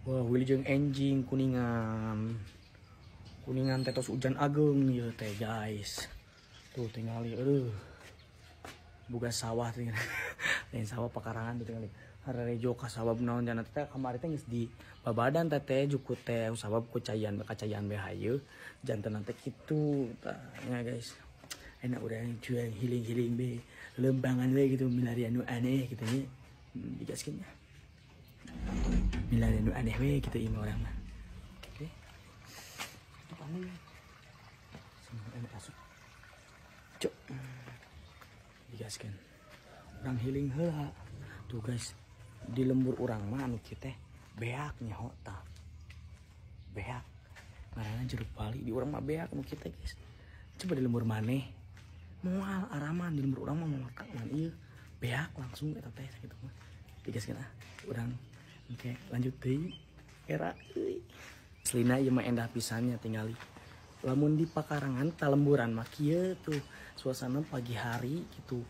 Wah, wilujeng enjing kuningan. Kuningan tetos hujan ageng ya teh guys. Tuh tinggal buka sawah tinggal. Lain sawah pekarangan tuh tinggal. Harerejo ka sabab naon jana teh kamari teh geus di babadan teh jukut teh sabab ku cayan be hayu. Janten teh kitu tanya guys. Enak urang jual healing be lembangan we gitu milari anu aneh gitu nya. Digaskeun nya. Milari anu aneh we gitu ieu orang mah. Oke. Itu paling. Semua enak asup. Cuk. Digaskeun. Urang healing heula. Tuh guys, di lembur urang mah anu kieu teh beak nyaho tah. Beak. Ngaranna jeruk bali di urang mah beak anu kieu teh guys. Coba di lembur maneh. Moal araman di lembur urang mah moal man ieu. Beak langsung eta teh sakitu mah. Digaskeun urang. Oke, lanjut deui. Era euy. Aslina ieu mah endah pisannya tingali. Lamun di pakarangan talemburan mah kieu tuh suasana pagi hari gitu.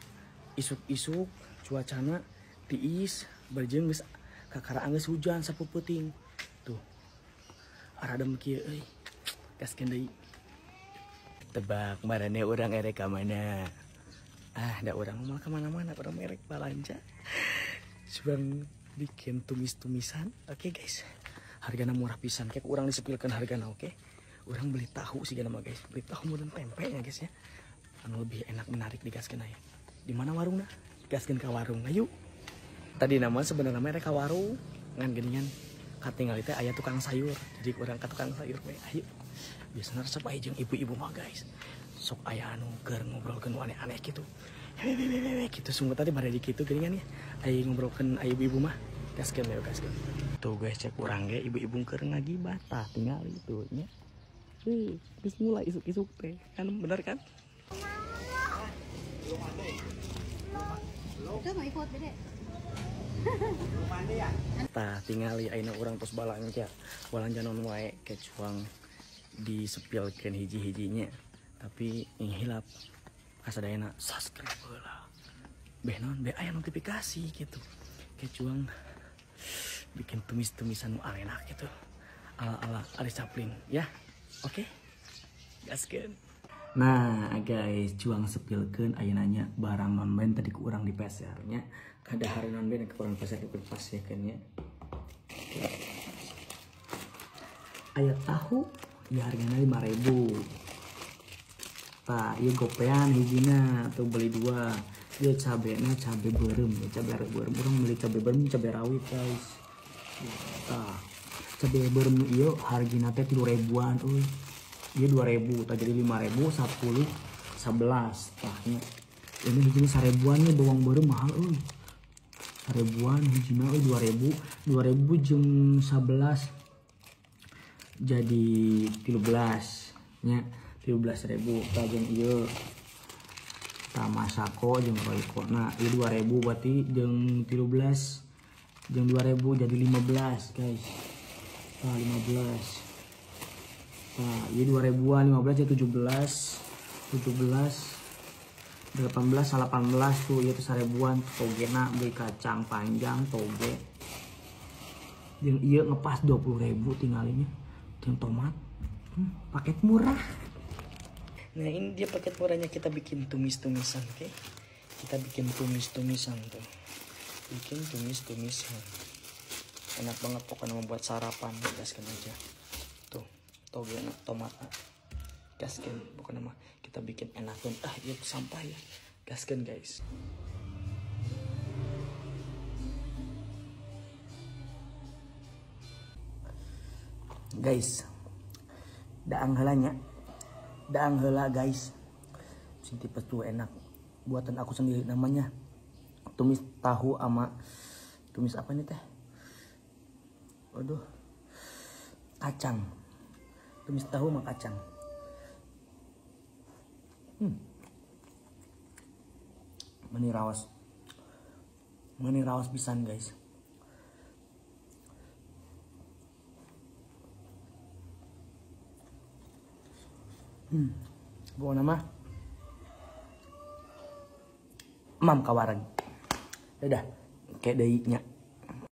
Isuk-isuk cuacana tiis berjeng geus kakaraan geus hujan sapeuting. Tuh. Aradem kieu euy. Gaskeun deui. Tebak marane urang erek ka mana? Ah, da urang mah ka mana-mana urang merek balanja. Subang bikin tumis-tumisan. Oke guys. Hargana murah pisan kayak urang disepilkeun hargana oke. Urang beli tahu sih gana mah guys. Beli tahu dan tempe ya guys ya. Anu lebih enak menarik digaskeun aya. Di mana warungna? Gaskeun ka warung. Ayo. Tadi nama sebenarnya mereka warung ngan geningan katinggal teh aya tukang sayur. Jadi urang ka tukang sayur we. Ayo. Biasana resep aya jeung ibu-ibu mah guys. Sok aya anu keur ngobrolkeun aneh-aneh gitu. Hehehe gitu semua tadi pada di kitu geuningan ya. Aya ngobrolkeun aya ibu-ibu mah. Gaskeun we gaskeun. Tuh guys cek urang ge ibu-ibu keur ngagibat tah tinggal itu nya. Geus mulai isuk-isuk teh. Kan bener kan? Tah tingali ayeuna urang tos balanja naon wae kecuang disepilkeun hiji-hijinya tapi yang hilap kasadayana subscribe heula beh naon beh aya notifikasi gitu kecuang bikin tumis-tumisan nu enak gitu ala-ala Ari Sapling ya oke gaskeun. Nah guys cuang sepilkeun ayeuna nya barang non ben tadi ku urang di PCR nya kadahar non ben ke urang PCR pas ya kan nya aya tahu ya harganya 5.000. Tah, ieu gopean hijina tuh beli 2. Ieu cabena cabe beureum, cabe beureum urang beli cabe beureum cabe rawit guys. Tah, cabe beureum ieu hargina teh 3.000-an euy. Ieu 2.000, tah jadi 5.000, 10, 11. Tah nya. Ini hijina 1.000-an nih bawang beureum mahal euy. 1.000-an hijina euy 2.000 jeung 11 jadi 13 nya 13.000 tah jeung ieu tah Masako jeung Royco nah ieu 2.000 berarti jeung 13 jeung 2.000 jadi 15 guys tah 15 tah ieu 2.000-an 15 jadi 18 tuh ieu teh 1.000-an togena beli kacang panjang toge jeung ieu ngepas 20.000 tingalinya yang tomat paket murah. Nah ini dia paket murahnya kita bikin tumis-tumisan oke. Kita bikin tumis-tumisan tuh bikin tumis-tumisan enak banget pokoknya membuat sarapan gaskeun aja tuh toge tomat gaskeun pokoknya mah kita bikin enakeun iya sampah ya gaskeun guys. Guys, daang heula guys. Sinti pestu enak. Buatan aku sendiri namanya. Tumis tahu ama tumis apa nih teh? Waduh. Kacang. Tumis tahu sama kacang. Meni rawas pisan guys. Bawa nama Mam kawarag. Dadah, kayak deui nya.